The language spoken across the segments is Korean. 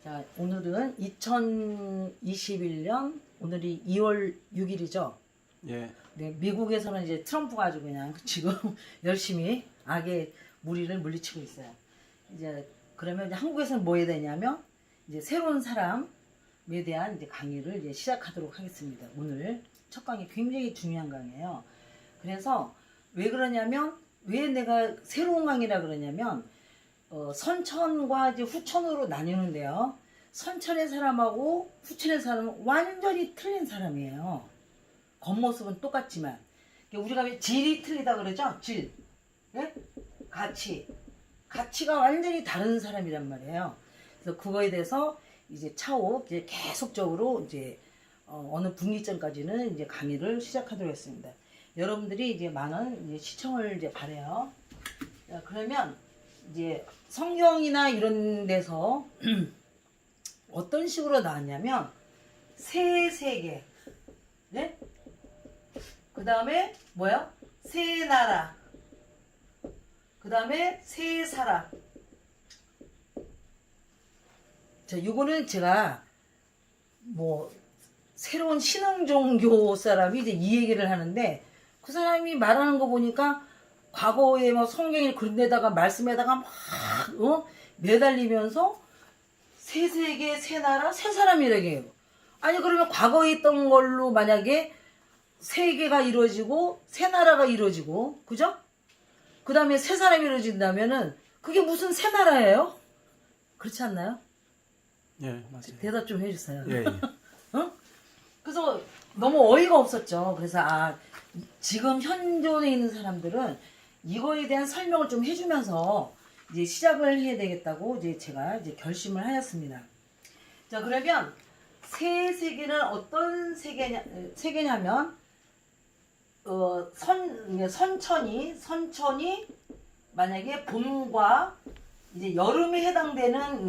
자, 오늘은 2021년 오늘이 2월 6일이죠. 예. 네, 미국에서는 이제 트럼프가 아주 그냥 지금 열심히 악의 무리를 물리치고 있어요. 이제 그러면 이제 한국에서는 뭐 해야 되냐면 이제 새로운 사람에 대한 이제 강의를 이제 시작하도록 하겠습니다. 오늘 첫 강의 굉장히 중요한 강의예요. 그래서 왜 그러냐면 왜 내가 새로운 강의라 그러냐면 선천과 이제 후천으로 나뉘는데요. 선천의 사람하고 후천의 사람은 완전히 틀린 사람이에요. 겉모습은 똑같지만 우리가 왜 질이 틀리다 그러죠? 질, 예? 가치가 완전히 다른 사람이란 말이에요. 그래서 그거에 대해서 이제 차후 이제 계속적으로 이제 어느 분기점까지는 이제 강의를 시작하도록 했습니다. 여러분들이 이제 많은 이제 시청을 이제 바래요. 자, 그러면 이제 성경이나 이런 데서 어떤 식으로 나왔냐면 새 세계, 네? 그 다음에 뭐야? 새 나라, 그 다음에 새 사람. 자, 요거는 제가 뭐 새로운 신흥 종교 사람이 이제 이 얘기를 하는데 그 사람이 말하는 거 보니까 과거에 뭐 성경에 그런 데다가 말씀에다가 막 매달리면서 새 세계, 새 나라, 새 사람이라고 해요. 아니 그러면 과거에 있던 걸로 만약에 세계가 이루어지고 새 나라가 이루어지고 그죠? 그 다음에 새 사람이 이루어진다면은 그게 무슨 새 나라예요? 그렇지 않나요? 예, 맞아요. 대답 좀 해주세요. 예, 예. 어? 그래서 너무 어이가 없었죠. 그래서 지금 현존에 있는 사람들은 이거에 대한 설명을 좀 해주면서 이제 시작을 해야 되겠다고 이제 제가 이제 결심을 하였습니다. 자, 그러면 새 세계는 어떤 세계냐면 선천이 만약에 봄과 이제 여름에 해당되는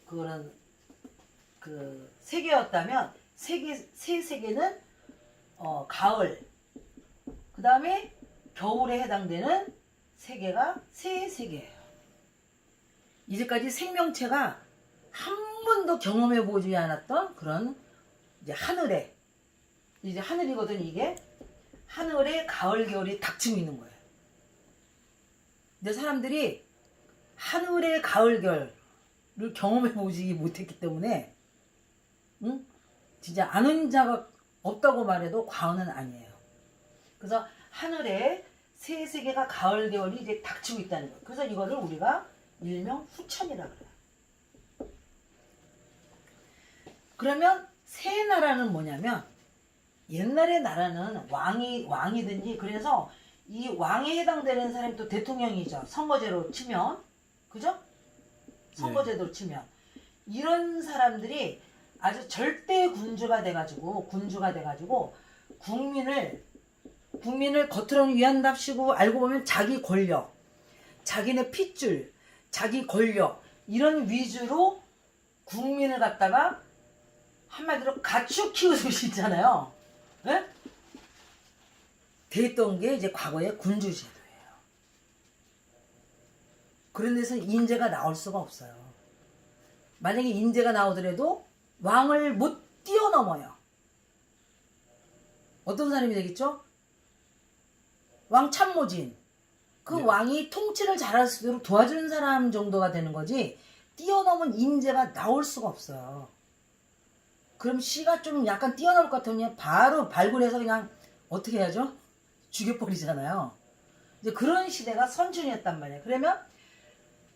그런 그 세계였다면 새 세계는 가을, 그 다음에 겨울에 해당되는 세계가 새 세계예요. 이제까지 생명체가 한 번도 경험해 보지 않았던 그런 이제 하늘이거든. 이게 하늘에 가을 겨울이 닥치고 있는 거예요. 근데 사람들이 하늘의 가을 겨울을 경험해 보지 못했기 때문에 진짜 아는 자가 없다고 말해도 과언은 아니에요. 그래서 하늘에 새 세계가 가을 겨울이 이제 닥치고 있다는 거예요. 그래서 이거를 우리가 일명 후천이라 그래요. 그러면 새 나라는 뭐냐면 옛날의 나라는 왕이든지 그래서 이 왕에 해당되는 사람이 또 대통령이죠. 선거제로 치면 그죠? 선거제도로 치면 이런 사람들이 아주 절대 군주가 돼가지고 국민을 겉으로는 위한답시고 알고 보면 자기 권력, 자기네 핏줄, 자기 권력 이런 위주로 국민을 갖다가 한마디로 가축 키우시잖아요. 네? 됐던 게 이제 과거의 군주제도예요. 그런 데서 인재가 나올 수가 없어요. 만약에 인재가 나오더라도 왕을 못 뛰어넘어요. 어떤 사람이 되겠죠? 왕 참모진. 그 네. 왕이 통치를 잘할 수 있도록 도와주는 사람 정도가 되는 거지 뛰어넘은 인재가 나올 수가 없어요. 그럼 씨가 좀 약간 뛰어넘을 것 같으면 바로 발굴해서 그냥 어떻게 해야죠? 죽여버리잖아요. 이제 그런 시대가 선천이었단 말이에요. 그러면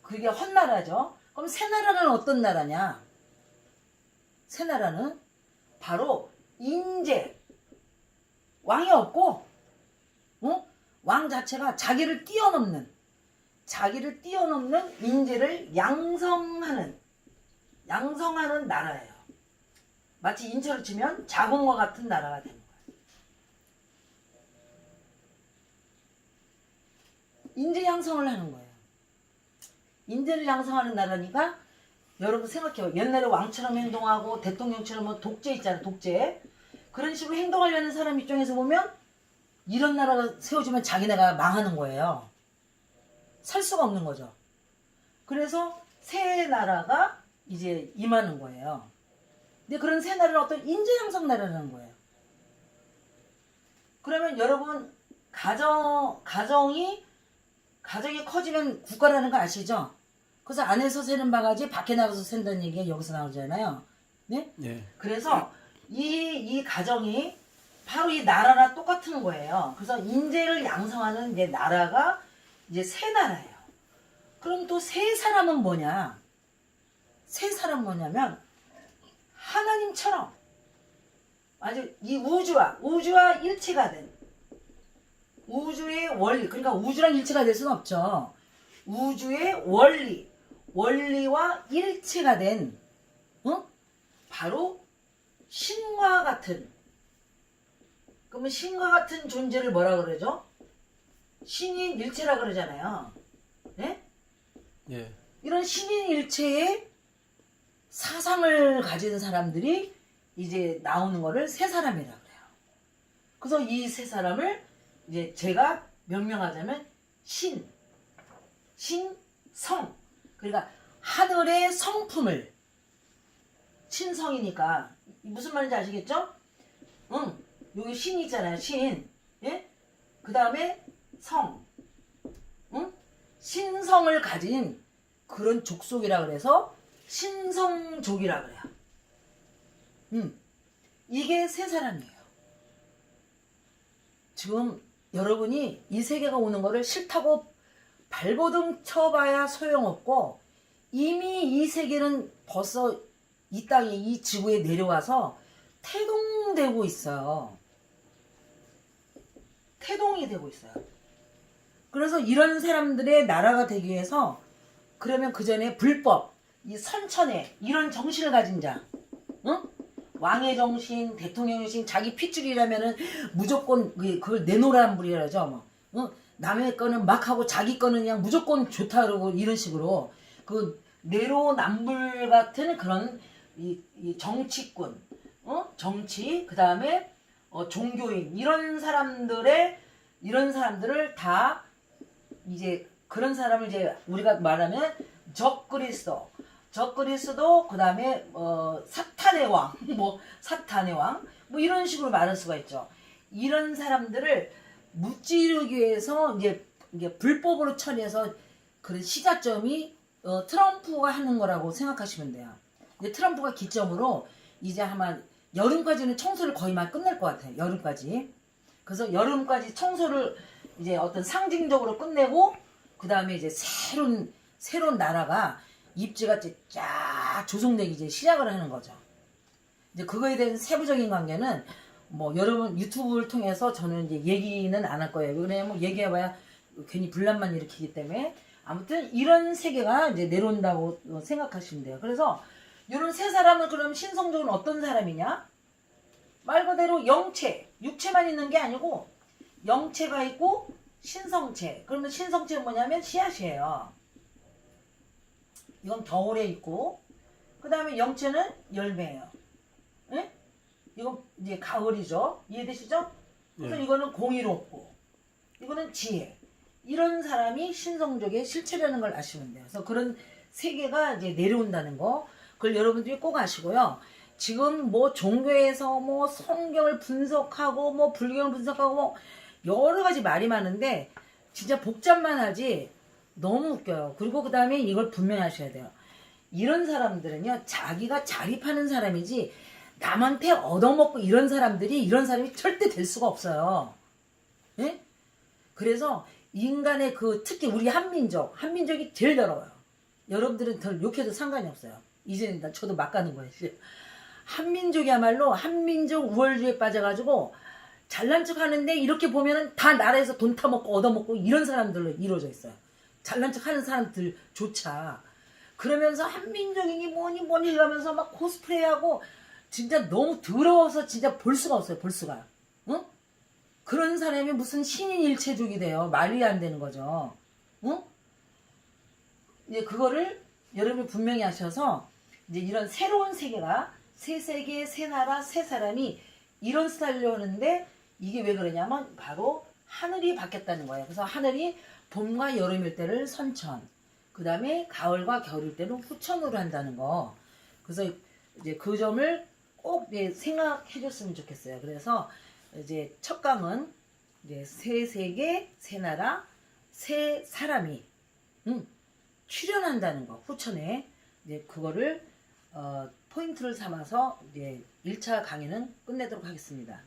그게 헛나라죠. 그럼 새 나라는 어떤 나라냐? 새 나라는 바로 인재. 왕이 없고 왕 자체가 자기를 뛰어넘는 인재를 양성하는 나라예요. 마치 인체로 치면 자궁과 같은 나라가 되는 거예요. 인재 양성을 하는 거예요. 인재를 양성하는 나라니까 여러분 생각해요. 옛날에 왕처럼 행동하고 대통령처럼 뭐 독재 있잖아요. 독재. 그런 식으로 행동하려는 사람 입장에서 보면 이런 나라가 세워지면 자기네가 망하는 거예요. 살 수가 없는 거죠. 그래서 새 나라가 이제 임하는 거예요. 근데 그런 새 나라는 어떤 인재양성 나라라는 거예요. 그러면 여러분 가정이 커지면 국가라는 거 아시죠? 그래서 안에서 새는 바가지 밖에 나가서 샌다는 얘기가 여기서 나오잖아요. 네? 예. 그래서 이 가정이 바로 이 나라랑 똑같은 거예요. 그래서 인재를 양성하는 이제 나라가 이제 새 나라예요. 그럼 또 새 사람은 뭐냐? 새 사람은 뭐냐면 하나님처럼 아주 이 우주와 일체가 된 우주의 원리, 그러니까 우주랑 일체가 될 수는 없죠. 우주의 원리와 일체가 된 바로 신과 같은, 그러면 신과 같은 존재를 뭐라 그러죠? 신인 일체라 그러잖아요. 네? 예. 이런 신인 일체의 사상을 가진 사람들이 이제 나오는 거를 새 사람이라 그래요. 그래서 이 새 사람을 이제 제가 명명하자면 신성. 그러니까 하늘의 성품을, 신성이니까 무슨 말인지 아시겠죠? 여기 신이 있잖아요. 신. 예? 그 다음에 성. 신성을 가진 그런 족속이라 그래서 신성족이라 그래요. 이게 새 사람이에요. 지금 여러분이 이 세계가 오는 거를 싫다고 발버둥 쳐봐야 소용없고, 이미 이 세계는 벌써 이 땅에, 이 지구에 내려와서 태동되고 있어요. 태동이 되고 있어요. 그래서 이런 사람들의 나라가 되기 위해서, 그러면 그 전에 불법, 이 선천에 이런 정신을 가진 자, 왕의 정신, 대통령의 정신, 자기 핏줄이라면은 무조건 그걸 내놓으라는 불이라죠. 남의 거는 막 하고 자기 거는 그냥 무조건 좋다 그러고 이런 식으로 그 내로남불 같은 그런 이 정치꾼, 정치, 그 다음에 종교인 이런 사람들을 다 이제 그런 사람을 이제 우리가 말하면 적그리스도 그 다음에 사탄의 왕, 사탄의 왕, 이런 식으로 말할 수가 있죠. 이런 사람들을 무찌르기 위해서 이제 불법으로 처리해서 그런 시작점이 트럼프가 하는 거라고 생각하시면 돼요. 이제 트럼프가 기점으로 이제 아마 여름까지는 청소를 거의 막 끝낼 것 같아요. 여름까지. 그래서 여름까지 청소를 이제 어떤 상징적으로 끝내고 그 다음에 이제 새로운 나라가 입지가 쫙 조성되기 이제 시작을 하는 거죠. 이제 그거에 대한 세부적인 관계는 여러분 유튜브를 통해서 저는 이제 얘기는 안 할 거예요. 왜냐면 얘기해봐야 괜히 분란만 일으키기 때문에. 아무튼 이런 세계가 이제 내려온다고 생각하시면 돼요. 그래서 이런 세 사람은 그럼 신성적으로는 어떤 사람이냐? 말 그대로 영체, 육체만 있는 게 아니고 영체가 있고 신성체. 그러면 신성체는 뭐냐면 씨앗이에요. 이건 겨울에 있고, 그 다음에 영체는 열매예요. 예? 이건 이제 가을이죠. 이해되시죠? 그래서 예. 이거는 공의롭고, 이거는 지혜. 이런 사람이 신성적의 실체라는 걸 아시면 돼요. 그래서 그런 세계가 이제 내려온다는 거, 그걸 여러분들이 꼭 아시고요. 지금 종교에서 성경을 분석하고 불경을 분석하고 여러 가지 말이 많은데 진짜 복잡만 하지 너무 웃겨요. 그리고 그 다음에 이걸 분명히 하셔야 돼요. 이런 사람들은요, 자기가 자립하는 사람이지 남한테 얻어먹고 이런 사람이 절대 될 수가 없어요. 예? 그래서 인간의 특히 우리 한민족이 제일 더러워요. 여러분들은 덜 욕해도 상관이 없어요. 이제는 저도 막 가는 거예요. 한민족이야말로 한민족 우월주의에 빠져가지고 잘난 척 하는데 이렇게 보면은 다 나라에서 돈 타먹고 얻어먹고 이런 사람들로 이루어져 있어요. 잘난 척 하는 사람들조차. 그러면서 한민족이니 뭐니 이러면서 막 코스프레하고 진짜 너무 더러워서 진짜 볼 수가 없어요. 볼 수가. 응? 그런 사람이 무슨 신인 일체족이 돼요. 말이 안 되는 거죠. 응? 이제 그거를 여러분이 분명히 하셔서 이제 이런 새로운 세계가 새 세계, 새 나라, 새 사람이 이런 스타일로 하는데 이게 왜 그러냐면 바로 하늘이 바뀌었다는 거예요. 그래서 하늘이 봄과 여름일 때를 선천, 그 다음에 가을과 겨울 때는 후천으로 한다는 거. 그래서 이제 그 점을 꼭 생각해 줬으면 좋겠어요. 그래서 이제 첫 강은 이제 새 세계, 새 나라, 새 사람이 출연한다는 거. 후천에 이제 그거를 포인트를 삼아서 이제 1차 강의는 끝내도록 하겠습니다.